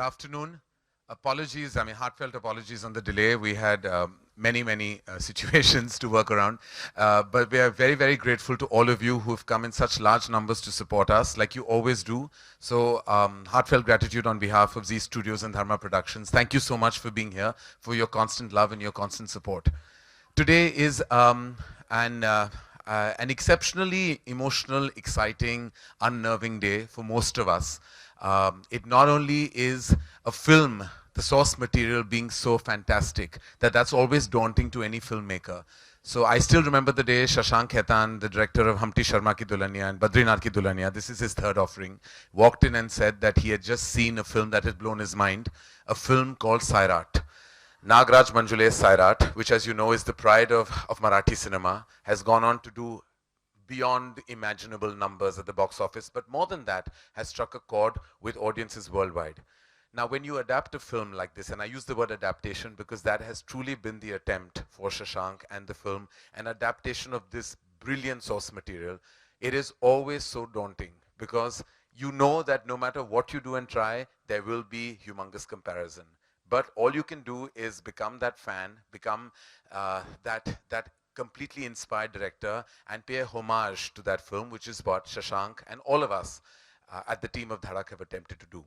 afternoon. Apologies, heartfelt apologies on the delay. We had many situations to work around. But we are very grateful to all of you who've come in such large numbers to support us, like you always do. So, heartfelt gratitude on behalf of Z Studios and Dharma Productions. Thank you so much for being here, for your constant love and your constant support. Today is an exceptionally emotional, exciting, unnerving day for most of us. It not only is a film, the source material being so fantastic, that's always daunting to any filmmaker. So I still remember the day Shashank Khaitan, the director of Humpty Sharma Ki Dulhania and Badrinath Ki Dulhania, this is his third offering, walked in and said that he had just seen a film that had blown his mind, a film called Sairat. Nagraj Manjule's Sairat, which as you know is the pride of Marathi cinema, has gone on to do beyond imaginable numbers at the box office, but more than that, has struck a chord with audiences worldwide. Now, when you adapt a film like this, and I use the word adaptation because that has truly been the attempt for Shashank and the film, an adaptation of this brilliant source material, it is always so daunting because you know that no matter what you do and try, there will be humongous comparison. But all you can do is become that fan, become that completely inspired director and pay a homage to that film, which is what Shashank and all of us at the team of Dhadak have attempted to do.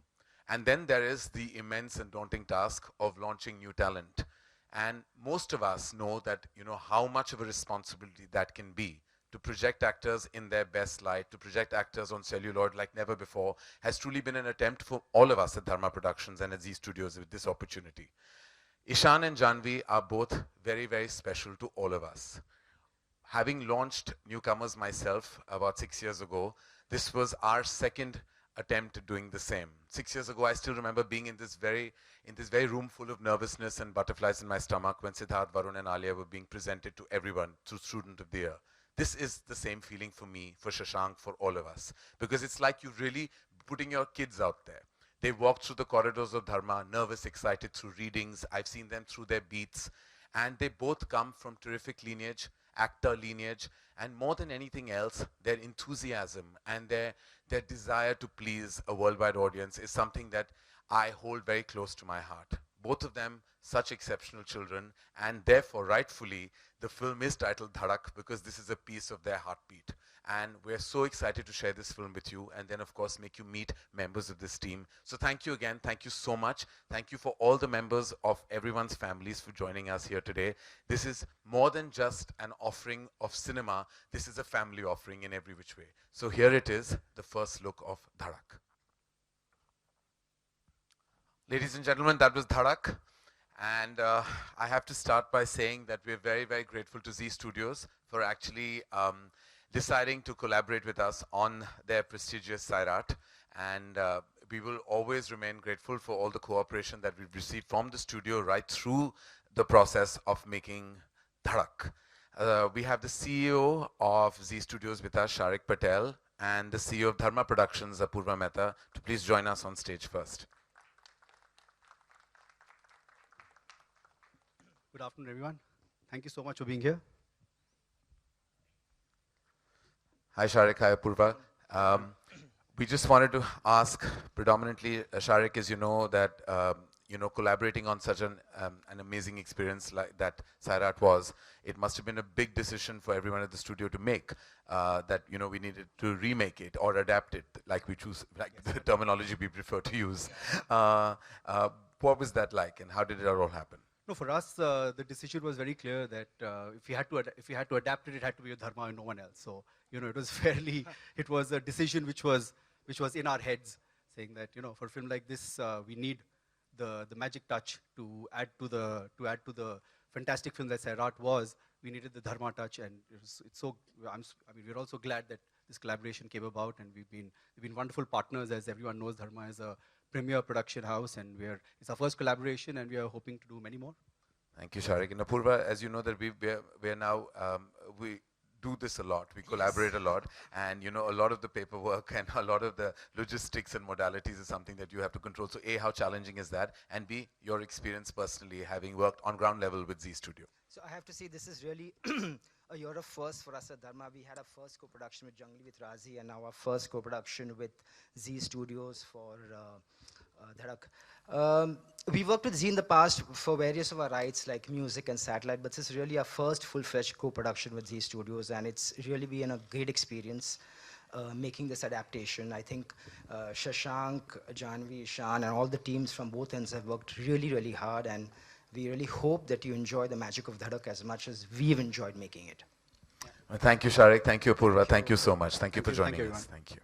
And then there is the immense and daunting task of launching new talent. And most of us know that, you know, how much of a responsibility that can be to project actors in their best light, to project actors on celluloid like never before, has truly been an attempt for all of us at Dharma Productions and at Z Studios with this opportunity. Ishan and Janvi are both very special to all of us. Having launched Newcomers myself about 6 years ago, this was our second attempt at doing the same. 6 years ago, I still remember being in this very room full of nervousness and butterflies in my stomach when Siddharth, Varun and Alia were being presented to everyone through Student of the Year. This is the same feeling for me, for Shashank, for all of us. Because it's like you're really putting your kids out there. They walked through the corridors of Dharma, nervous, excited through readings. I've seen them through their beats. And they both come from terrific lineage, actor lineage, and more than anything else, their enthusiasm and their desire to please a worldwide audience is something that I hold very close to my heart. Both of them, such exceptional children, and therefore, rightfully, the film is titled Dhadak because this is a piece of their heartbeat. And we're so excited to share this film with you and then, of course, make you meet members of this team. So thank you again. Thank you so much. Thank you for all the members of everyone's families for joining us here today. This is more than just an offering of cinema. This is a family offering in every which way. So here it is, the first look of Dhadak. Ladies and gentlemen, that was Dhadak. And I have to start by saying that we're very grateful to Z Studios for actually deciding to collaborate with us on their prestigious Sairat. And we will always remain grateful for all the cooperation that we've received from the studio right through the process of making Dhadak. We have the CEO of Z Studios with us, Sharik Patel, and the CEO of Dharma Productions, Apurva Mehta, to please join us on stage first. Good afternoon, everyone. Thank you so much for being here. Hi, Sharik. Hi, Apurva. We just wanted to ask predominantly, Sharik, as you know, that collaborating on such an amazing experience like that Sairat was, it must have been a big decision for everyone at the studio to make, that we needed to remake it or adapt it, like we choose, like the terminology we prefer to use. What was that like, and how did it all happen? No, for us, the decision was very clear that if we had to adapt it, it had to be with Dharma and no one else. So it was it was a decision which was in our heads, saying that for a film like this, we need the magic touch to add to the fantastic film that Sairat was. We needed the Dharma touch, and we're also glad that this collaboration came about, and we've been wonderful partners. As everyone knows, Dharma is a premier production house, and it's our first collaboration, and we are hoping to do many more. Thank you, Sharik. And Apurva, as you know, that we're now we do this a lot. We collaborate a lot, and a lot of the paperwork and a lot of the logistics and modalities is something that you have to control. So A, how challenging is that? And B, your experience personally, having worked on ground level with Z Studio. So I have to say this is really a year of first for us at Dharma. We had our first co-production with Jungli with Razi, and now our first co-production with Z Studios for Dhadak. We worked with Zee in the past for various of our rights like music and satellite, but this is really our first full-fledged co-production with Zee Studios, and it's really been a great experience making this adaptation. I think Shashank, Janvi, Ishan, and all the teams from both ends have worked really, really hard, and we really hope that you enjoy the magic of Dhadak as much as we've enjoyed making it. Well, thank you, Sharik. Thank you, Apurva. Thank you so much. Thank you for Thank joining you, us. everyone. Thank you.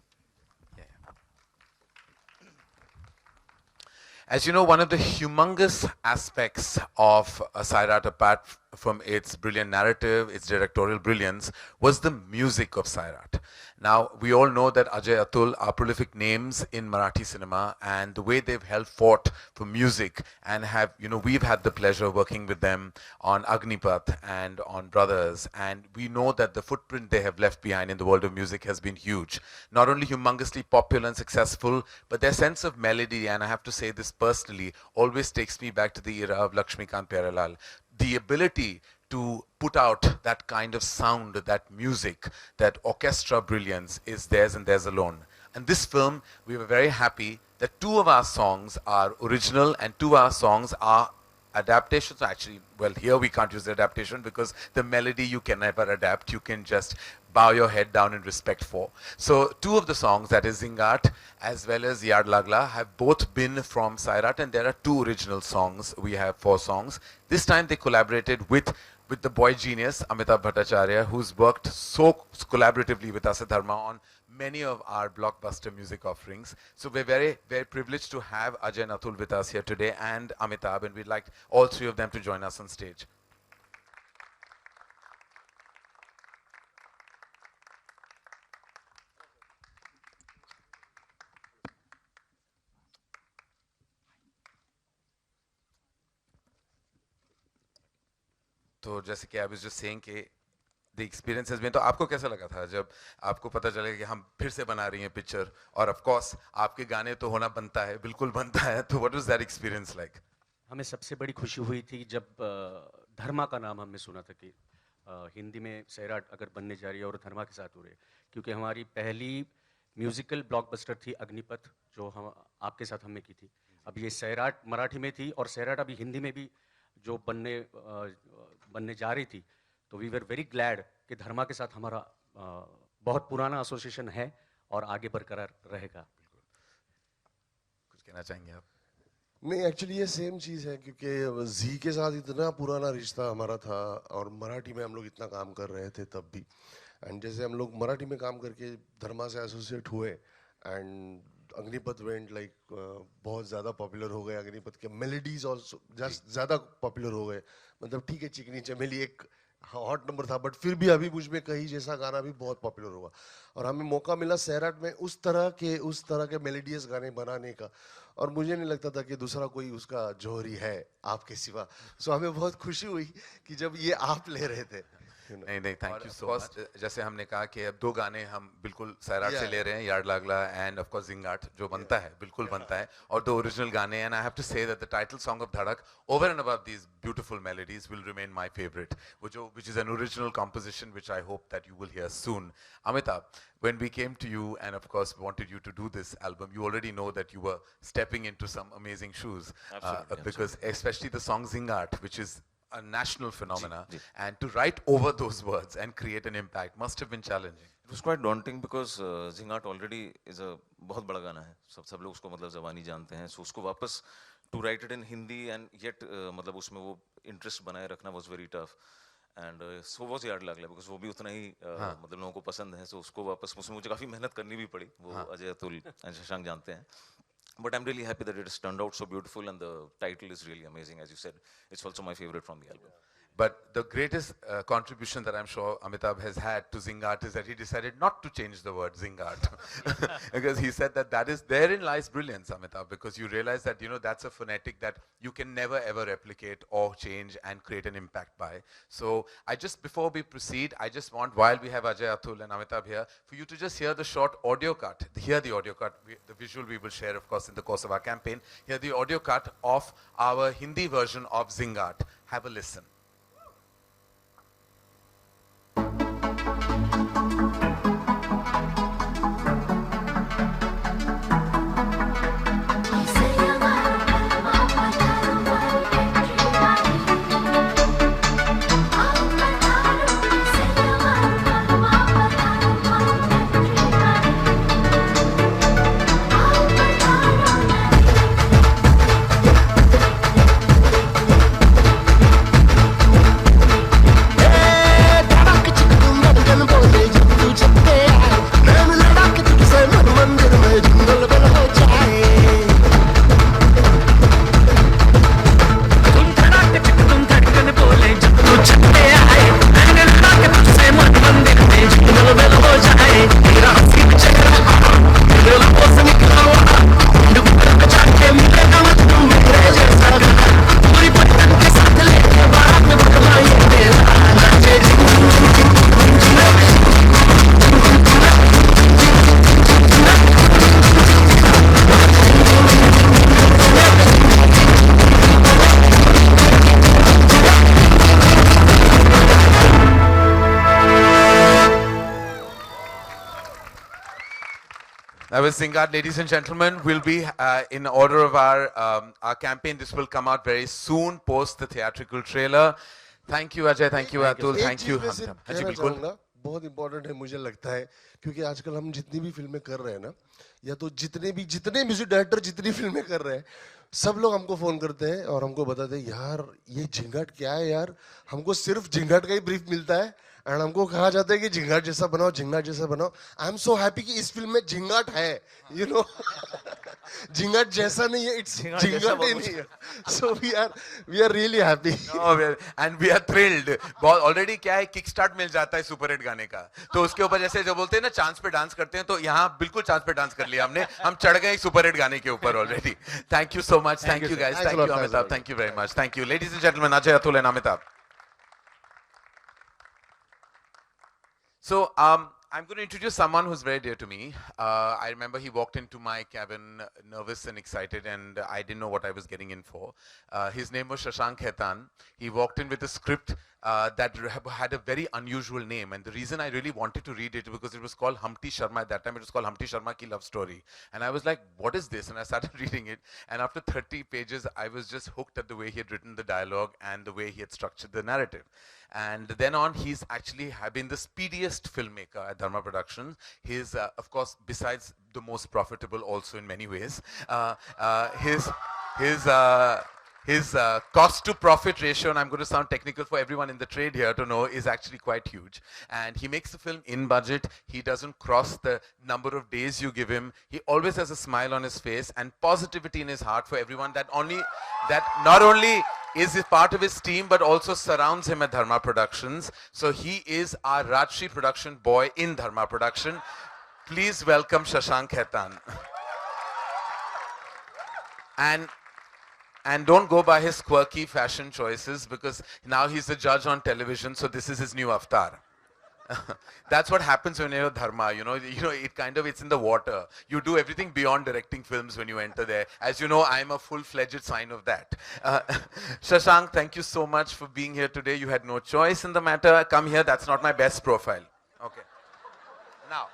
As you know, one of the humongous aspects of Sairat, apart from its brilliant narrative, its directorial brilliance, was the music of Sairat. Now, we all know that Ajay Atul are prolific names in Marathi cinema, and the way they've held fort for music and have, we've had the pleasure of working with them on Agnipath and on Brothers, and we know that the footprint they have left behind in the world of music has been huge. Not only humongously popular and successful, but their sense of melody, and I have to say this personally, always takes me back to the era of Lakshmikant Pyarelal. The ability to put out that kind of sound, that music, that orchestra brilliance is theirs and theirs alone. And this film, we were very happy that 2 of our songs are original and 2 of our songs are adaptations. Actually, well, here we can't use the adaptation because the melody you can never adapt. You can just bow your head down in respect for. So 2 of the songs, that is Zingat as well as Yad Lagla, have both been from Sairat, and there are 2 original songs. We have 4 songs. This time they collaborated with the boy genius Amitabh Bhattacharya, who's worked so collaboratively with Asa Dharma on many of our blockbuster music offerings. So we're very, very privileged to have Ajay and Atul with us here today, and Amitabh, and we'd like all 3 of them to join us on stage. तो जैसे कि I was just saying कि the experience has been, तो आपको कैसा लगा था जब आपको पता चला कि हम फिर से बना रही हैं पिक्चर, और of course आपके गाने तो होना बनता है, बिल्कुल बनता है, तो what was that experience like? हमें सबसे बड़ी खुशी हुई थी जब धर्मा का नाम हमने सुना था कि हिंदी में सैराट अगर बनने जा रही है और धर्मा के साथ हो रही है, क्योंकि हमारी पहली म्यूजिकल ब्लॉकबस्टर थी अग्निपथ जो हम आपके साथ हमने की थी. अब ये सैराट मराठी में थी और सैराट अभी हिंदी में भी जो बनने जा रही थी, तो वी वर वेरी ग्लैड कि धर्मा के साथ हमारा बहुत पुराना एसोसिएशन है और आगे बरकरार रहेगा. कुछ कहना चाहेंगे आप? नहीं, एक्चुअली ये सेम चीज़ है क्योंकि जी के साथ इतना पुराना रिश्ता हमारा था और मराठी में हम लोग इतना काम कर रहे थे तब भी, एंड जैसे हम लोग मराठी में काम करके धर्मा से एसोसिएट हुए एंड अग्निपथ वेंट लाइक बहुत ज़्यादा पॉपुलर हो गए. अग्निपथ के मेलोडीज ऑल्सो ज़्यादा पॉपुलर हो गए. मतलब ठीक है, चिकनी चमेली एक हॉट नंबर था, बट फिर भी अभी मुझ में कहीं जैसा गाना भी बहुत पॉपुलर हुआ और हमें मौका मिला सैराट में उस तरह के मेलोडियस गाने बनाने का, और मुझे नहीं लगता था कि दूसरा कोई उसका जौहरी है आपके सिवा. सो हमें बहुत खुशी हुई कि जब ये आप ले रहे थे. नहीं नहीं, थैंक यू सो मच. जैसे हमने कहा कि अब 2 गाने हम बिल्कुल सैराट से ले रहे हैं, याड लागला एंड ऑफ कोर्स जिंगाट, जो बनता है बिल्कुल बनता है, और 2 ओरिजिनल गाने. And I have to say that the title song of Dhadak, over and above these beautiful melodies, will remain my favourite, which is an original composition which I hope that you will hear soon. Amitabh, when we came to you and of course wanted you to do this album, you already know that you were stepping into some amazing shoes. Absolutely, because especially the song Zingat, which is a national phenomena, and to write over those words and create an impact must have been challenging. It was quite daunting because Zingat already is a बहुत बड़ा गाना है, सब लोग उसको मतलब ज़बानी जानते हैं, so उसको वापस to write it in Hindi and yet मतलब उसमें वो interest बनाए रखना was very tough. And so was याद लागला because वो भी उतना ही मतलब लोगों को पसंद है, so उसको वापस उसमें मुझे काफ़ी मेहनत करनी भी पड़ी, वो अजय अतुल and शशांक जानते हैं. But I'm really happy that it has turned out so beautiful and the title is really amazing. As you said, it's also my favorite from the album. But the greatest contribution that I'm sure Amitabh has had to Zingat is that he decided not to change the word Zingat. Because he said that therein lies brilliance, Amitabh, because you realize that, that's a phonetic that you can never ever replicate or change and create an impact by. So before we proceed, I just want, while we have Ajay, Atul and Amitabh here, for you to just hear the short audio cut. Hear the audio cut. The visual we will share, of course, in the course of our campaign. Hear the audio cut of our Hindi version of Zingat. Have a listen. Say was Zingard, ladies and gentlemen. We'll be in order of our campaign. This will come out very soon, post the theatrical trailer. Thank you, Ajay. Thank you, Atul. एक Thank you, चीज मैं सिर्फ Hamza. हाँ जी, कहना बिल्कुल. चाहूंगा, बहुत important है मुझे लगता है, क्योंकि आजकल हम जितनी भी फिल्में कर रहे हैं ना, या तो जितने म्यूजिक डायरेक्टर जितनी फिल्में कर रहे हैं, सब लोग हमको फोन करते हैं और हमको बताते हैं यार ये झिंगाट क्या है यार, हमको सिर्फ झिंगाट का ही ब्रीफ मिलता है एंड हमको कहा जाता है कि झिंगाट जैसा बनाओ, झिंगाट जैसा बनाओ. आई एम सो हैप्पी कि इस फिल्म में झिंगाट है, यू नो. झिंगाट जैसा नहीं है, इट्स झिंगाट ही नहीं है. So we are really happy. No, and we are thrilled. बहुत ऑलरेडी क्या है, किक स्टार्ट मिल जाता है सुपर हिट गाने का, तो उसके ऊपर जैसे जो बोलते हैं ना चांस पे डांस करते हैं, तो यहाँ बिल्कुल चांस पे डांस कर लिया हमने. हम चढ़ गए सुपर हिट गाने के ऊपर already. Thank you so much. Thank you guys. Thanks a Thank lot, you thanks a Amitabh. lot. Thank you very much. Thank you, ladies and gentlemen. Ajay, Atul, and Amitabh. So I'm going to introduce someone who's very dear to me. I remember he walked into my cabin nervous and excited, and I didn't know what I was getting in for. His name was Shashank Khaitan. He walked in with a script that had a very unusual name, and the reason I really wanted to read it because it was called Humpty Sharma. At that time it was called Humpty Sharma Ki Love Story, and I was like, what is this? And I started reading it, and after 30 pages I was just hooked at the way he had written the dialogue and the way he had structured the narrative. And then on, he's actually been the speediest filmmaker at Dharma Productions. He's, of course, besides the most profitable also in many ways, his cost to profit ratio, and I'm going to sound technical for everyone in the trade here to know, is actually quite huge. And he makes the film in budget. He doesn't cross the number of days you give him. He always has a smile on his face and positivity in his heart for everyone that not only is a part of his team but also surrounds him at Dharma Productions. So he is our Rajshri production boy in Dharma Production. Please welcome Shashank Khaitan. And don't go by his quirky fashion choices, because now he's a judge on television, so this is his new avatar. That's what happens when you're Dharma, you know, it's in the water. You do everything beyond directing films when you enter there. As you know, I'm a full-fledged sign of that. Shashank, thank you so much for being here today. You had no choice in the matter. Come here, that's not my best profile. Okay. Now.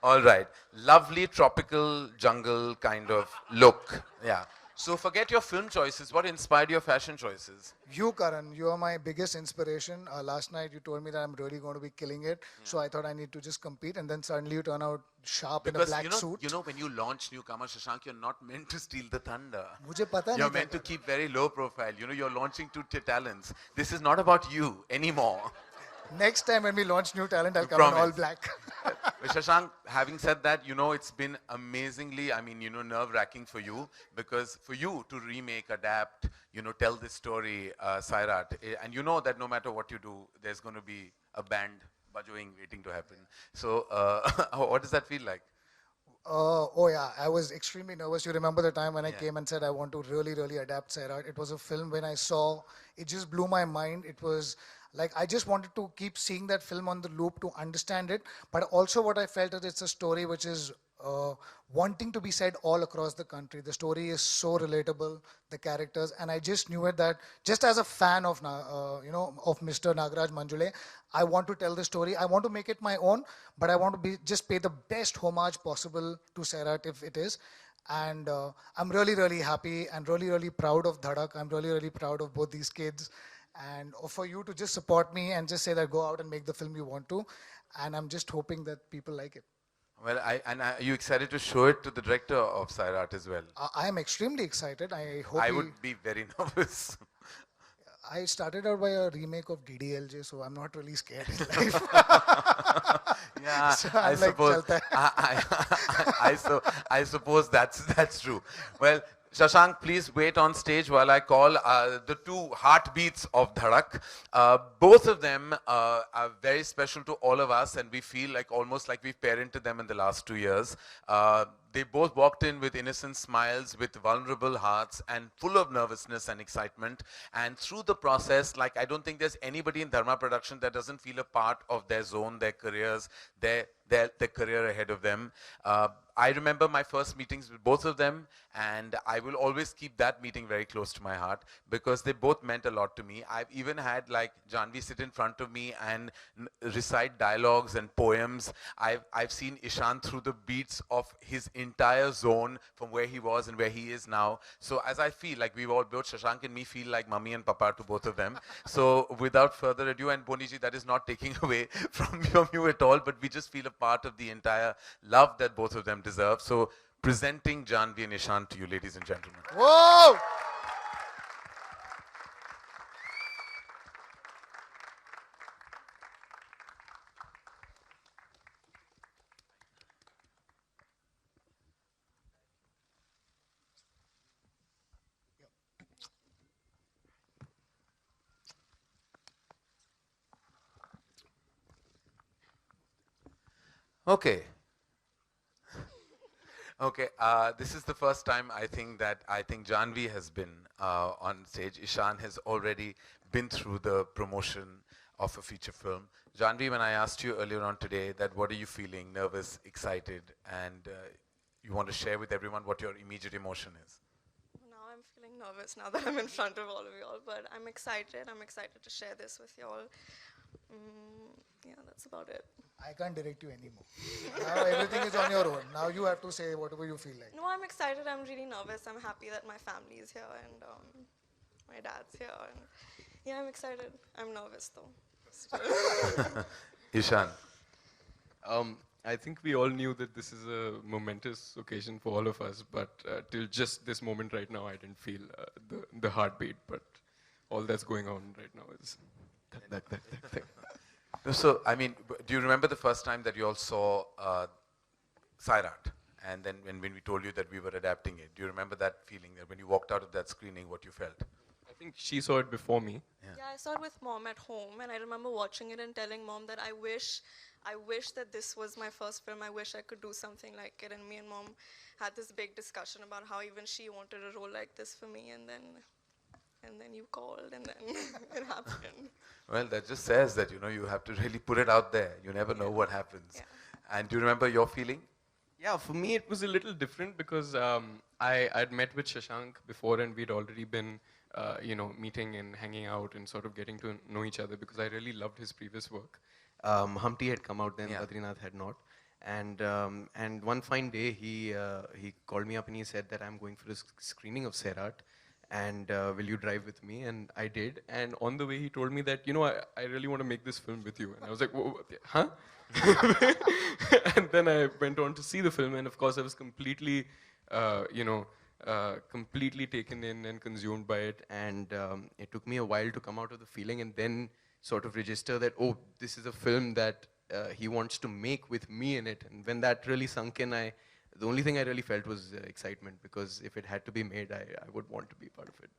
All right. Lovely tropical jungle kind of look. Yeah. So forget your film choices. What inspired your fashion choices? You, Karan, you are my biggest inspiration. Last night you told me that I'm really going to be killing it. So I thought I need to just compete. And then suddenly you turn out sharp in a black suit. You know, when you launch newcomer Shashank, you're not meant to steal the thunder. मुझे पता You're नहीं meant था. to keep very low profile. You know, you're launching two talents. This is not about you anymore. Next time when we launch new talent, I'll You come in all promise. black. But Shashank, having said that, you know, it's been amazingly, nerve-wracking for you, because for you to remake, adapt, tell this story, Sairat, and you know that no matter what you do, there's going to be a band bajoing waiting to happen. So, what does that feel like? Oh yeah, I was extremely nervous. You remember the time when I came and said I want to really, really adapt Sairat. It was a film when I saw, it just blew my mind. It was like, I just wanted to keep seeing that film on the loop to understand it. But also what I felt is it's a story which is wanting to be said all across the country. The story is so relatable, the characters, and I just knew it that just as a fan of, of Mr. Nagaraj Manjule, I want to tell the story. I want to make it my own, but I want to just pay the best homage possible to Sairat if it is. And I'm really, really happy and really, really proud of Dhadak. I'm really, really proud of both these kids. And for you to just support me and just say that go out and make the film you want to. And I'm just hoping that people like it. Well, are you excited to show it to the director of Sairat as well? I am extremely excited. I hope I would be very nervous. I started out by a remake of DDLJ, so I'm not really scared in life. Yeah, So I I'm like, suppose. "Chalta hai." I suppose that's true. Well, Shashank, please wait on stage while I call the two heartbeats of Dhadak. Both of them are very special to all of us, and we feel like almost like we've parented them in the last 2 years. they both walked in with innocent smiles, with vulnerable hearts, and full of nervousness and excitement. And through the process, like I don't think there's anybody in Dharma production that doesn't feel a part of their zone, their careers, their career ahead of them. I remember my first meetings with both of them, and I will always keep that meeting very close to my heart because they both meant a lot to me. I've even had like Janvi sit in front of me and recite dialogues and poems. I've seen Ishan through the beats of his entire zone from where he was and where he is now. So as I feel like we all, both Shashank and me, feel like mummy and papa to both of them. So without further ado, and Boniji, that is not taking away from you at all, but we just feel a part of the entire love that both of them deserve. So presenting Janvi and Ishan to you, ladies and gentlemen. Whoa! Okay. Okay, this is the first time I think Janvi has been on stage. Ishan has already been through the promotion of a feature film. Janvi, when I asked you earlier on today that what are you feeling, nervous, excited, and you want to share with everyone what your immediate emotion is. Now I'm feeling nervous now that I'm in front of all of you all, but I'm excited. I'm excited to share this with you all. Yeah, that's about it. I can't direct you anymore. Now everything is on your own. Now you have to say whatever you feel like. No, I'm excited. I'm really nervous. I'm happy that my family is here and my dad's here. And yeah, I'm excited. I'm nervous though. Ishan. I think we all knew that this is a momentous occasion for all of us, but till just this moment right now, I didn't feel the heartbeat. But all that's going on right now is that. So, I mean, do you remember the first time that you all saw Sairat? And then when we told you that we were adapting it, do you remember that feeling that when you walked out of that screening, what you felt? I think she saw it before me. Yeah, I saw it with mom at home, and I remember watching it and telling mom that I wish that this was my first film. I wish I could do something like it. And me and mom had this big discussion about how even she wanted a role like this for me. And then you called, and then it happened. Well, that just says that, you know, you have to really put it out there. You never know what happens. Yeah. And do you remember your feeling? Yeah, for me it was a little different because I'd met with Shashank before and we'd already been, meeting and hanging out and sort of getting to know each other because I really loved his previous work. Humpty had come out then, Yeah. Badrinath had not. And one fine day he called me up and he said that I'm going for a screening of Sairat and will you drive with me? And I did. And on the way he told me that, I really want to make this film with you. And I was like, whoa, huh? And then I went on to see the film, and of course I was completely, completely taken in and consumed by it. And it took me a while to come out of the feeling and then sort of register that, oh, this is a film that he wants to make with me in it. And when that really sunk in, the only thing I really felt was excitement, because if it had to be made, I would want to be part of it.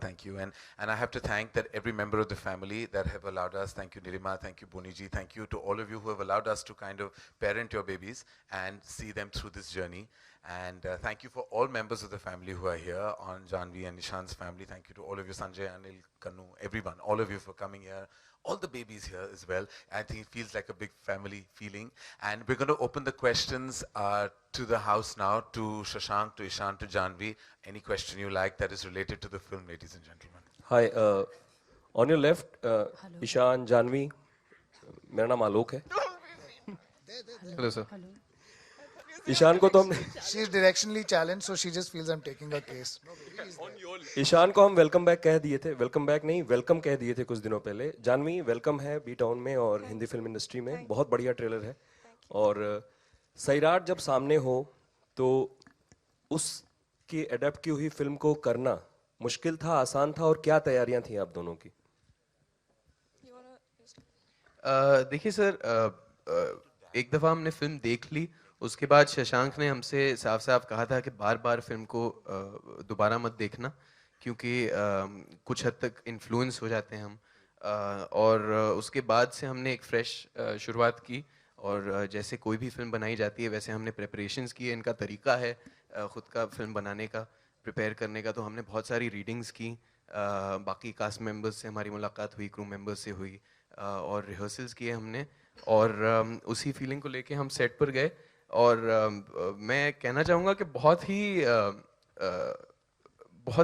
Thank you. And I have to thank that every member of the family that have allowed us. Thank you, Nirima. Thank you, Boniji. Thank you to all of you who have allowed us to kind of parent your babies and see them through this journey. And thank you for all members of the family who are here on Janvi and Nishan's family. Thank you to all of you, Sanjay, Anil, Kanu, everyone, all of you for coming here. All the babies here as well. I think it feels like a big family feeling. And we're going to open the questions to the house now, to Shashank, to Ishan, to Janvi. Any question you like that is related to the film, ladies and gentlemen. Hi, on your left, Ishan, Janvi. मेरा नाम आलोक है. Hello, sir. Ishan को तो हम She's directionally challenged, so she just feels I'm taking a case. Ishan को हम welcome back कह दिए थे, वेलकम बैक नहीं, वेलकम कह दिए थे कुछ दिनों पहले. जानवी वेलकम है बी टाउन में और हिंदी फिल्म इंडस्ट्री में. बहुत बढ़िया ट्रेलर है. और सैराट जब सामने हो तो उसकी एडेप्ट की हुई फिल्म को करना मुश्किल था, आसान था, और क्या तैयारियां थी आप दोनों की? देखिए सर, एक दफ़ा हमने फिल्म देख ली, उसके बाद शशांक ने हमसे साफ साफ कहा था कि बार बार फिल्म को दोबारा मत देखना, क्योंकि कुछ हद तक इन्फ्लुएंस हो जाते हैं हम. और उसके बाद से हमने एक फ्रेश शुरुआत की और जैसे कोई भी फिल्म बनाई जाती है वैसे हमने प्रिपरेशंस की है, इनका तरीका है ख़ुद का फिल्म बनाने का, प्रिपेयर करने का। तो हमने बहुत सारी रीडिंग्स की, बाकी कास्ट मेंबर्स से हमारी मुलाकात हुई, क्रू मेंबर्स से हुई, और रिहर्सल्स किए हमने, और उसी फीलिंग को लेके हम सेट पर गए। और मैं कहना चाहूँगा कि बहुत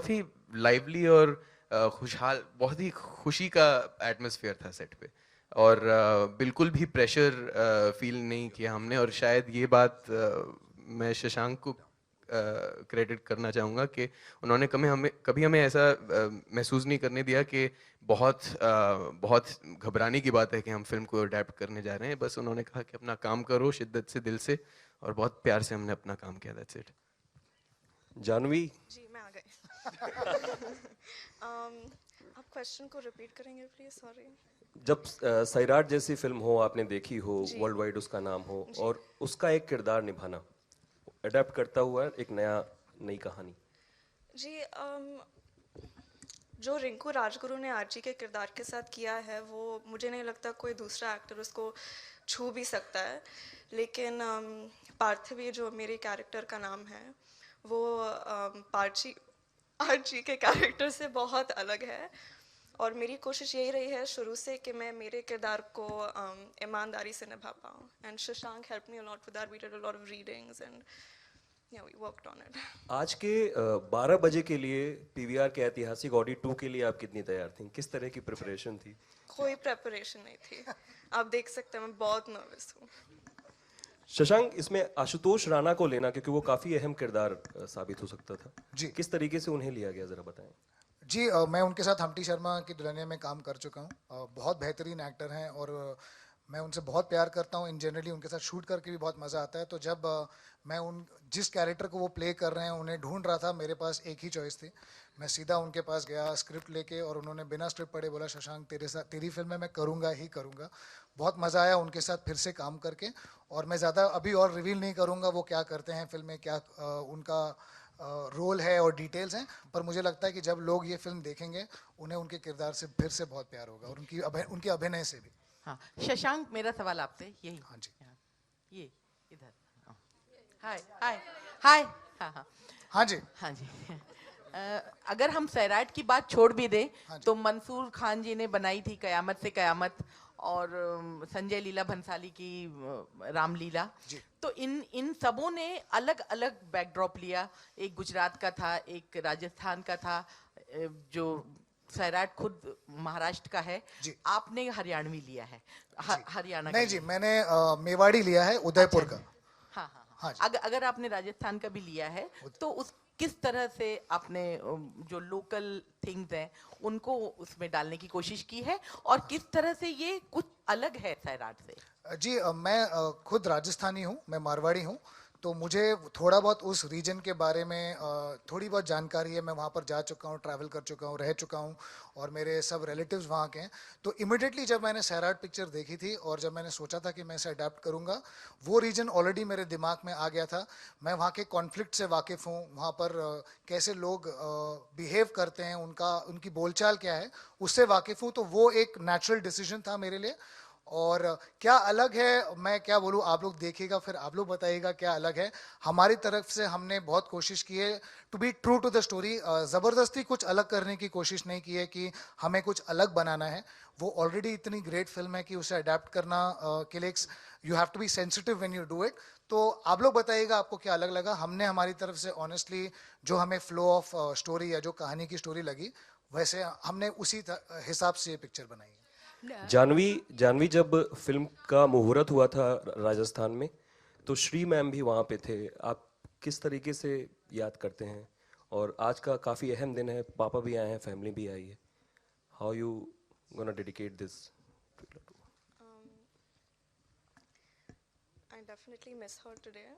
ही लाइवली और खुशहाल, बहुत ही खुशी का एटमॉस्फेयर था सेट पे, और बिल्कुल भी प्रेशर फील नहीं किया हमने। और शायद ये बात मैं शशांक को क्रेडिट करना चाहूँगा कि उन्होंने कभी हमें ऐसा महसूस नहीं करने दिया कि बहुत घबराने की बात है कि हम फिल्म को अडेप्ट करने जा रहे हैं। बस उन्होंने कहा कि अपना काम करो शिद्दत से, दिल से, और बहुत प्यार से हमने अपना काम किया। That's it. जानवी, जी मैं आ गई। आप क्वेश्चन को रिपीट करेंगे प्लीज? सॉरी। जब सैराट जैसी फिल्म हो, आपने देखी हो, जी। वर्ल्ड वाइड उसका नाम हो, और उसका एक किरदार निभाना, अडेप्ट करता हुआ एक नई कहानी। जी जो रिंकू राजगुरु ने आरजी के किरदार के साथ किया है वो मुझे नहीं लगता कोई दूसरा एक्टर उसको छू भी सकता है। लेकिन पार्थिवी जो मेरे कैरेक्टर का नाम है वो आरजी के कैरेक्टर से बहुत अलग है, और मेरी कोशिश यही रही है शुरू से कि मैं मेरे किरदार को ईमानदारी से निभा पाऊँ। And Shashank help me a lot with that. We did a lot of readings and yeah, we worked on it. आज के 12 बजे के लिए पीवीआर के ऐतिहासिक ऑडी 2 के लिए आप कितनी तैयार थी? किस तरह की प्रिपरेशन थी? कोई प्रेपरेशन नहीं थी। आप देख सकते हैं मैं बहुत नर्वस हूँ। शशांक, इसमें आशुतोष राणा को लेना, क्योंकि वो काफी अहम किरदार साबित हो सकता था जी। किस तरीके से उन्हें लिया गया, जरा बताएं। जी मैं उनके साथ हम्टी शर्मा की दुल्हनिया में काम कर चुका हूँ। बहुत बेहतरीन एक्टर हैं और मैं उनसे बहुत प्यार करता हूँ। इन जनरली उनके साथ शूट करके भी बहुत मज़ा आता है। तो जब मैं जिस कैरेक्टर को वो प्ले कर रहे हैं उन्हें ढूंढ रहा था, मेरे पास एक ही चॉइस थी। मैं सीधा उनके पास गया स्क्रिप्ट लेके, और उन्होंने बिना स्क्रिप्ट पढ़े बोला शशांक तेरी फिल्म में मैं करूँगा ही करूँगा। बहुत मज़ा आया उनके साथ फिर से काम करके। और मैं ज़्यादा अभी और रिवील नहीं करूँगा वो क्या करते हैं फिल्म में, क्या उनका रोल है और डिटेल्स हैं, पर मुझे लगता है कि जब लोग ये फिल्म देखेंगे उन्हें उनके किरदार से फिर से बहुत प्यार होगा, और उनकी अभिनय से भी। हाँ शशांक, मेरा सवाल आपसे यही। हाँ जी। ये इधर। हाय हाय हाय। हाँ हाँ हाँ जी। हाँ जी। अगर हम सैराट की बात छोड़ भी दें हाँ जी। तो मंसूर खान जी ने बनाई थी कयामत से कयामत, और संजय लीला भंसाली की रामलीला। तो इन सबों ने अलग अलग बैकड्रॉप लिया। एक गुजरात का था, एक राजस्थान का था, जो सैराट खुद महाराष्ट्र का है। आपने हरियाणवी लिया है। हरियाणा नहीं जी, मैंने मेवाड़ी लिया है, उदयपुर का। हाँ हाँ हाँ। अगर आपने राजस्थान का भी लिया है तो किस तरह से आपने जो लोकल थिंग्स हैं उनको उसमें डालने की कोशिश की है, और किस तरह से ये कुछ अलग है सैराट से? जी मैं खुद राजस्थानी हूँ, मैं मारवाड़ी हूँ, तो मुझे थोड़ा बहुत उस रीजन के बारे में थोड़ी बहुत जानकारी है। मैं वहाँ पर जा चुका हूँ, ट्रैवल कर चुका हूँ, रह चुका हूँ, और मेरे सब रिलेटिव्स वहाँ के हैं। तो इमिडिएटली जब मैंने सैराट पिक्चर देखी थी और जब मैंने सोचा था कि मैं इसे अडेप्ट करूँगा, वो रीजन ऑलरेडी मेरे दिमाग में आ गया था। मैं वहाँ के कॉन्फ्लिक्ट से वाकिफ़ हूँ, वहाँ पर कैसे लोग बिहेव करते हैं, उनकी बोलचाल क्या है, उससे वाकिफ़ हूँ। तो वो एक नेचुरल डिसीजन था मेरे लिए। और क्या अलग है मैं क्या बोलूँ, आप लोग देखिएगा फिर आप लोग बताइएगा क्या अलग है। हमारी तरफ से हमने बहुत कोशिश की है to be true to the story. ज़बरदस्ती कुछ अलग करने की कोशिश नहीं की है कि हमें कुछ अलग बनाना है। वो ऑलरेडी इतनी ग्रेट फिल्म है कि उसे अडेप्ट करना के लिए you have to be sensitive when you do it. तो आप लोग बताइएगा आपको क्या अलग लगा। हमने हमारी तरफ से ऑनेस्टली जो हमें फ्लो ऑफ स्टोरी या जो कहानी की स्टोरी लगी, वैसे हमने उसी हिसाब से ये पिक्चर बनाई है। जानवी, जब फिल्म का मुहूर्त हुआ था राजस्थान में, तो श्री मैम भी वहाँ पे थे। आप किस तरीके से याद करते हैं? और आज का काफ़ी अहम दिन है, पापा भी आए हैं, फैमिली भी आई है। How you gonna dedicate this? I definitely miss her today.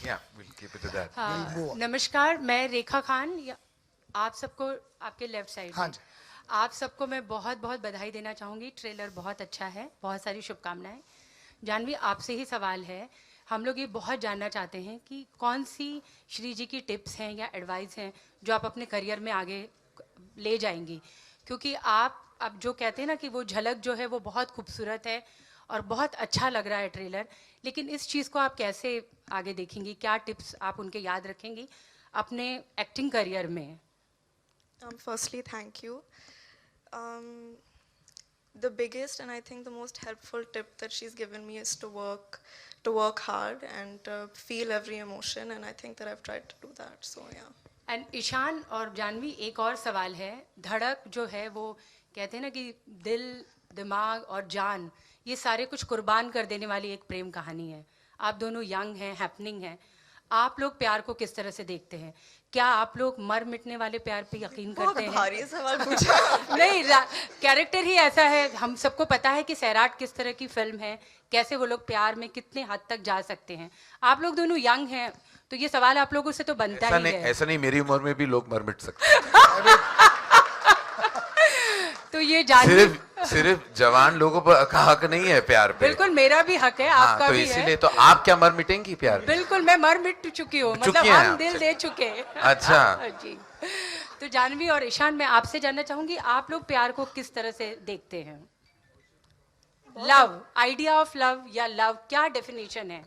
Yeah, we'll keep it to that. हाँ, नमस्कार, मैं रेखा खान। आप सबको आपके लेफ्ट साइड हाँ में आप सबको मैं बहुत बहुत बधाई देना चाहूँगी। ट्रेलर बहुत अच्छा है, बहुत सारी शुभकामनाएं। जानवी, आपसे ही सवाल है। हम लोग ये बहुत जानना चाहते हैं कि कौन सी श्री जी की टिप्स हैं या एडवाइस हैं जो आप अपने करियर में आगे ले जाएंगी, क्योंकि आप अब जो कहते हैं ना कि वो झलक जो है वो बहुत खूबसूरत है और बहुत अच्छा लग रहा है ट्रेलर, लेकिन इस चीज़ को आप कैसे आगे देखेंगी, क्या टिप्स आप उनके याद रखेंगी अपने एक्टिंग करियर में? Firstly, thank you. The biggest and I think the most helpful tip that she's given me is to work hard and feel every emotion, and I think that I've tried to do that. So yeah. And Ishaan और जानवी, एक और सवाल है। धड़क जो है वो कहते हैं ना कि दिल, दिमाग और जान ये सारे कुछ कुर्बान कर देने वाली एक प्रेम कहानी है। आप दोनों यंग हैं, हैपनिंग हैं। आप लोग प्यार को किस तरह से देखते हैं? क्या आप लोग मर मिटने वाले प्यार पे यकीन करते हैं? भारी सवाल पूछा। नहीं, कैरेक्टर ही ऐसा है। हम सबको पता है कि सैराट किस तरह की फिल्म है, कैसे वो लोग प्यार में कितने हद तक जा सकते हैं। आप लोग दोनों यंग हैं, तो ये सवाल आप लोगों से तो बनता ही है। ऐसा नहीं, मेरी उम्र में भी लोग मर मिट सकते हैं। तो ये जानवी सिर्फ जवान लोगों पर हक नहीं है प्यार पे। बिल्कुल, मेरा भी हक है, आपका तो भी इसीलिए है। तो आप क्या मर मिटेंगी प्यार पे? बिल्कुल, मैं मर मिट चुकी हूँ, मतलब हम दिल दे चुके। अच्छा जी। तो जानवी और ईशान, मैं आपसे जानना चाहूंगी, आप लोग प्यार को किस तरह से देखते हैं? लव, आइडिया ऑफ लव या लव, क्या डेफिनेशन है?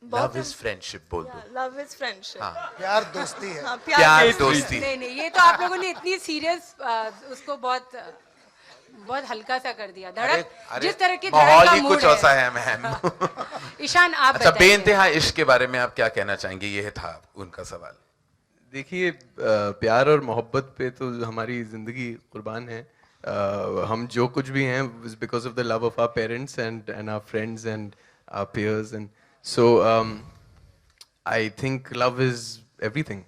लव इज फ्रेंडशिप बोल दो। Love is friendship. प्यार दोस्ती है। हाँ, प्यार दोस्ती। नहीं, ये तो आप लोगों ने इतनी सीरियस उसको बहुत हल्का सा कर दिया। धड़क, जिस तरह की धड़क माहौल का ही मूड कुछ ऐसा है मैम। ईशान, आप अच्छा, बताइए। बेइंतहा इश्क के बारे में आप क्या कहना चाहेंगे? ये था उनका सवाल। देखिए, प्यार और मोहब्बत पे तो हमारी ज़िंदगी कुर्बान है। हम जो कुछ भी हैं because of the love of our parents and our friends and our peers, and so I think love is everything.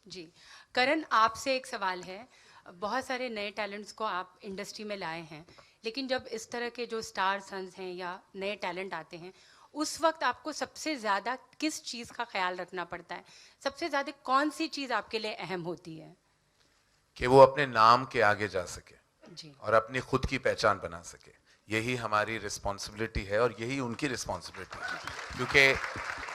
जी, करण, आपसे एक सवाल है। बहुत सारे नए टैलेंट्स को आप इंडस्ट्री में लाए हैं, लेकिन जब इस तरह के जो स्टार सन्स हैं या नए टैलेंट आते हैं, उस वक्त आपको सबसे ज़्यादा किस चीज़ का ख्याल रखना पड़ता है? सबसे ज़्यादा कौन सी चीज़ आपके लिए अहम होती है? कि वो अपने नाम के आगे जा सके जी। और अपनी खुद की पहचान बना सके। यही हमारी रिस्पॉन्सिबिलिटी है और यही उनकी रिस्पॉन्सिबिलिटी है, क्योंकि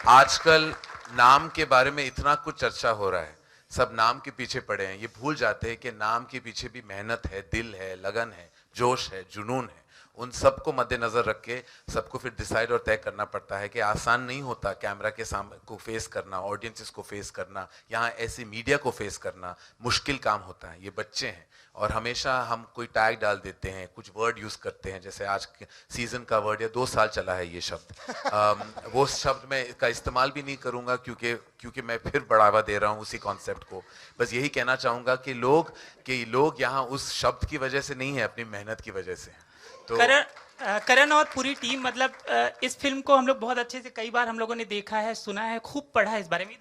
आजकल नाम के बारे में इतना कुछ चर्चा हो रहा है, सब नाम के पीछे पड़े हैं। ये भूल जाते हैं कि नाम के पीछे भी मेहनत है, दिल है, लगन है, जोश है, जुनून है। उन सबको मद्देनजर रख के सबको फिर डिसाइड और तय करना पड़ता है कि आसान नहीं होता कैमरा के सामने को फेस करना, ऑडियंसेस को फेस करना, यहाँ ऐसी मीडिया को फेस करना मुश्किल काम होता है। ये बच्चे हैं और हमेशा हम कोई टैग डाल देते हैं, कुछ वर्ड यूज़ करते हैं, जैसे आज सीजन का वर्ड या 2 साल चला है ये शब्द। वो शब्द मैं इसका इस्तेमाल भी नहीं करूँगा क्योंकि मैं फिर बढ़ावा दे रहा हूँ उसी कॉन्सेप्ट को। बस यही कहना चाहूँगा कि लोग यहाँ उस शब्द की वजह से नहीं है, अपनी मेहनत की वजह से। तो करण और पूरी टीम, मतलब इस फिल्म को हम लोग बहुत अच्छे से कई बार हम लोगों ने देखा है, सुना है, खूब पढ़ा है इस बारे में।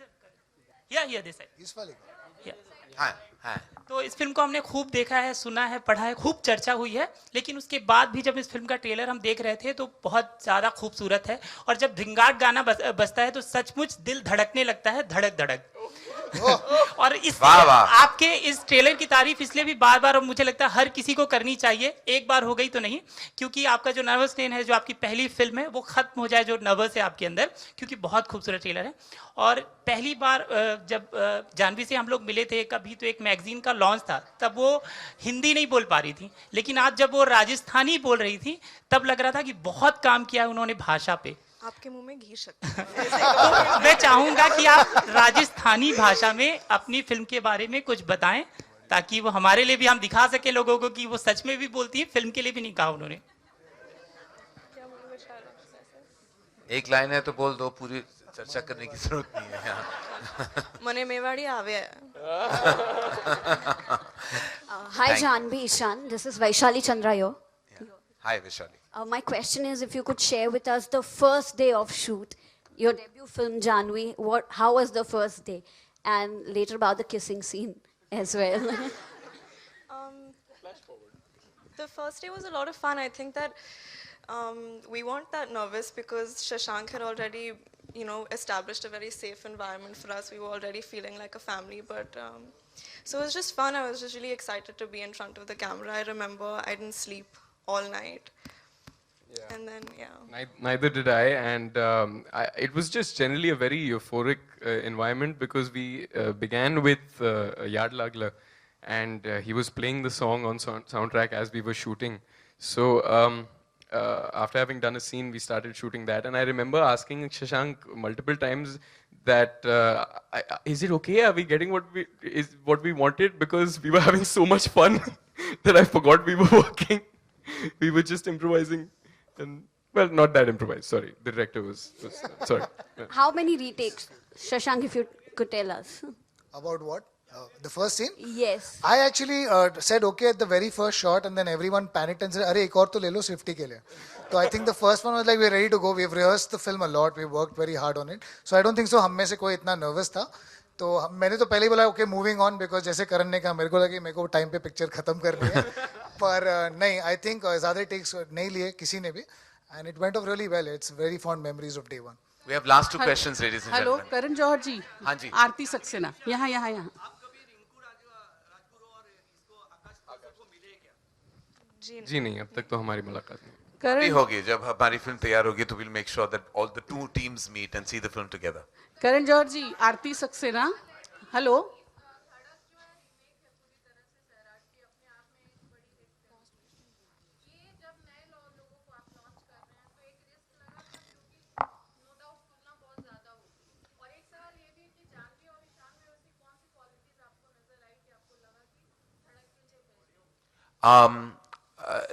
हाँ। तो इस फिल्म को हमने खूब देखा है, सुना है, पढ़ा है, खूब चर्चा हुई है, लेकिन उसके बाद भी जब इस फिल्म का ट्रेलर हम देख रहे थे तो बहुत ज़्यादा खूबसूरत है। और जब धिंगाट गाना बजता है तो सचमुच दिल धड़कने लगता है, धड़क धड़क। और इस आपके इस ट्रेलर की तारीफ इसलिए भी बार बार, और मुझे लगता है हर किसी को करनी चाहिए, एक बार हो गई तो नहीं, क्योंकि आपका जो नर्वस टेन है, जो आपकी पहली फिल्म है, वो खत्म हो जाए जो नर्वस है आपके अंदर, क्योंकि बहुत खूबसूरत ट्रेलर है। और पहली बार जब जानवी से हम लोग मिले थे, कभी तो एक मैगजीन का लॉन्च था, तब वो हिंदी नहीं बोल पा रही थी, लेकिन आज जब वो राजस्थानी बोल रही थी तब लग रहा था कि बहुत काम किया है उन्होंने भाषा पे। आपके मुंह में घी शक्कर। तो मैं चाहूंगा कि आप राजस्थानी भाषा में अपनी फिल्म के बारे में कुछ बताएं, ताकि वो हमारे लिए भी हम दिखा सके लोगों को कि वो सच में भी बोलती है, फिल्म के लिए भी नहीं कहा उन्होंने। एक लाइन है तो बोल दो, पूरी चर्चा करने की जरूरत नहीं है यहाँ। मने मेवाड़ी आवे। Hi Janvi, Ishan. This is Vaishali Chandrayo. Hi Vaishali. My question is, if you could share with us the first day of shoot, your debut film Janvi. How was the first day, and later about the kissing scene as well. The first day was a lot of fun. I think that we weren't that nervous because Shashank had already, established a very safe environment for us. We were already feeling like a family, but so it was just fun. I was just really excited to be in front of the camera. I remember I didn't sleep all night. Yeah. And then, Neither did I, and it was just generally a very euphoric environment, because we began with Yad Lagla, and he was playing the song on soundtrack as we were shooting. So after having done a scene, we started shooting that, and I remember asking Shashank multiple times that is it okay? Are we getting what we wanted? Because we were having so much fun that I forgot we were working. We were just improvising, and well, not that improvised. Sorry, the director was sorry. Yeah. How many retakes, Shashank, if you could tell us? About what? The first scene? Yes. I actually said okay at the very first shot, and then everyone panicked and said, "Arey, ek aur to le lo, Swifty ke liye." So I think the first one was like, we're ready to go. We've rehearsed the film a lot. We worked very hard on it. So I don't think so. हम में से कोई इतना nervous था. तो मैंने तो पहले ही बोला okay, moving on, because जैसे करण ने कहा, मेरे को लगा कि मेरे को time पे picture खत्म करनी है. पर नहीं, I think ज़्यादा takes नहीं लिए किसी ने भी, and it went off really well. It's very fond memories of day one. We have last two questions, ladies and hello gentlemen. करण जौहर जी, हाँ जी. आरती सक्सेना, यहाँ जी नहीं, अब तक तो हमारी मुलाकात नहीं. अभी होगी, जब हमारी फिल्म तैयार होगी तो we'll make sure that all the two teams meet and see the film together. Karan Johar ji, Aarti Saxena, hello.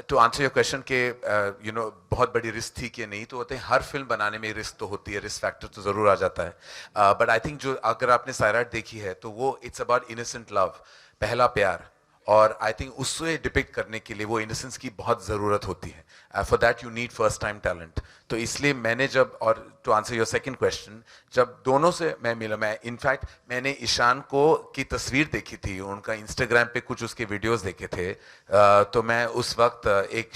To answer your question कि you know बहुत बड़ी रिस्क थी कि नहीं, तो होते हैं हर फिल्म बनाने में रिस्क तो होती है, रिस्क फैक्टर तो जरूर आ जाता है. बट आई थिंक जो अगर आपने सैराट देखी है तो वो इट्स अबाउट इनोसेंट लव, पहला प्यार, और आई थिंक उससे डिपिक्ट करने के लिए वो इनोसेंस की बहुत ज़रूरत होती है. For that you need first time talent. तो इसलिए मैंने जब, और to answer your second question, जब दोनों से मैं मिला, मैं इनफैक्ट मैंने ईशान को की तस्वीर देखी थी, उनका इंस्टाग्राम पे कुछ उसके वीडियोस देखे थे. तो मैं उस वक्त एक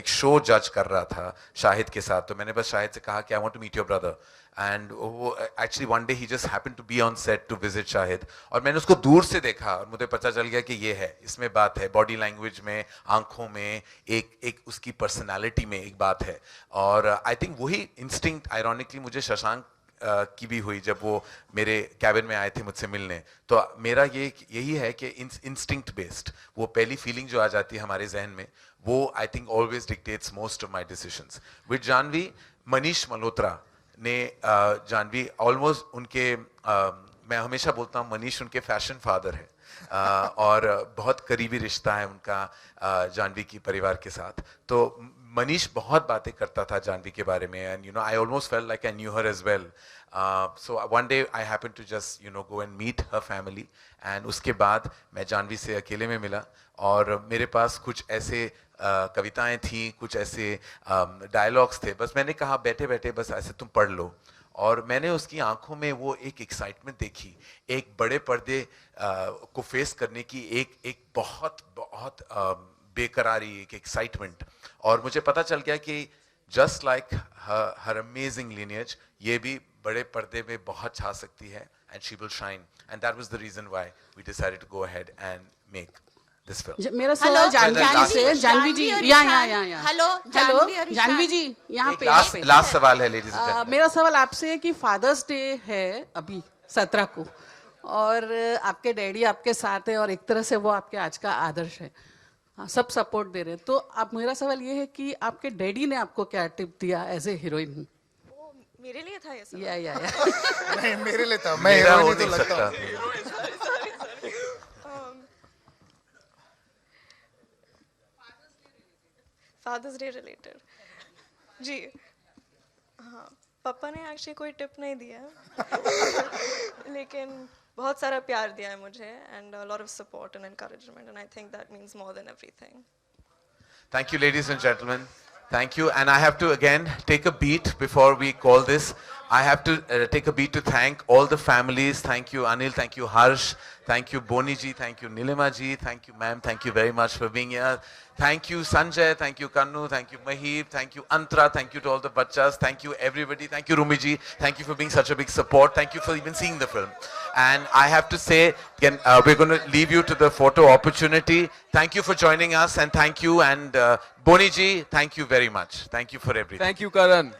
शो जज कर रहा था शाहिद के साथ, तो मैंने बस शाहिद से कहा कि I want to meet your brother. And वो actually one day he just happened to be on set to visit Shahid, और मैंने उसको दूर से देखा और मुझे पता चल गया कि ये है, इसमें बात है, बॉडी लैंग्वेज में, आंखों में, एक उसकी पर्सनालिटी में एक बात है. और आई थिंक वही इंस्टिंक्ट आयरॉनिकली मुझे शशांक की भी हुई जब वो मेरे कैबिन में आए थे मुझसे मिलने. तो मेरा यही है कि इंस्टिंक्ट बेस्ड वो पहली फीलिंग जो आ जाती है हमारे जहन में, वो I think always dictates most of my decisions. With Janhvi, Manish Malhotra ने जानवी ऑलमोस्ट उनके मैं हमेशा बोलता हूँ मनीष उनके फैशन फादर है, और बहुत करीबी रिश्ता है उनका जानवी की परिवार के साथ. तो मनीष बहुत बातें करता था जानवी के बारे में, and you know I almost felt like I knew her as well. So one day I happen to just you know go and meet her family, एंड उसके बाद मैं जानवी से अकेले में मिला, और मेरे पास कुछ ऐसे कविताएं थीं, कुछ ऐसे डायलॉग्स थे, बस मैंने कहा बैठे बैठे बस ऐसे तुम पढ़ लो. और मैंने उसकी आंखों में वो एक एक्साइटमेंट देखी, एक बड़े पर्दे को फेस करने की एक बहुत बहुत बेकरारी, एक एक्साइटमेंट. और मुझे पता चल गया कि just like her amazing lineage, ये भी बड़े पर्दे में बहुत छा सकती है, and she will shine. And that was the reason why we decided to go ahead and make this film. मेरा सवाल जानवी से, जानवी जी यहाँ हेलो जानवी जी यहाँ पे लास्ट सवाल है लेडीज एंड जेंटलमैन. मेरा सवाल आपसे है कि फादर्स डे है अभी 17 को, और आपके डैडी आपके साथ है, और एक तरह से वो आपके आज का आदर्श है, सब सपोर्ट दे रहे हैं. तो आप, मेरा सवाल ये है कि आपके डैडी ने आपको क्या टिप दिया एज ए हीरोइन? मेरे लिए था ये सब? या नहीं, मेरे लिए था, मैं हीरोइन तो लगता हूँ. फादर्स डे रिलेटेड जी, हाँ, पापा ने एक्चुअली कोई टिप नहीं दिया लेकिन बहुत सारा प्यार दिया है मुझे, and a lot of support and encouragement, and I think that means more than everything. Thank you, ladies and gentlemen. Thank you. And I have to again take a beat before we call this. I have to take a beat to thank all the families. Thank you, Anil. Thank you, Harsh. Thank you, Boni ji. Thank you, Nilima ji. Thank you, ma'am. Thank you very much for being here. Thank you, Sanjay. Thank you, Kannu. Thank you, Mahib. Thank you, Antra. Thank you to all the bachas. Thank you, everybody. Thank you, Rumi ji. Thank you for being such a big support. Thank you for even seeing the film. And I have to say, again, we're going to leave you to the photo opportunity. Thank you for joining us, and thank you. And Boni ji, thank you very much. Thank you for everything. Thank you, Karan.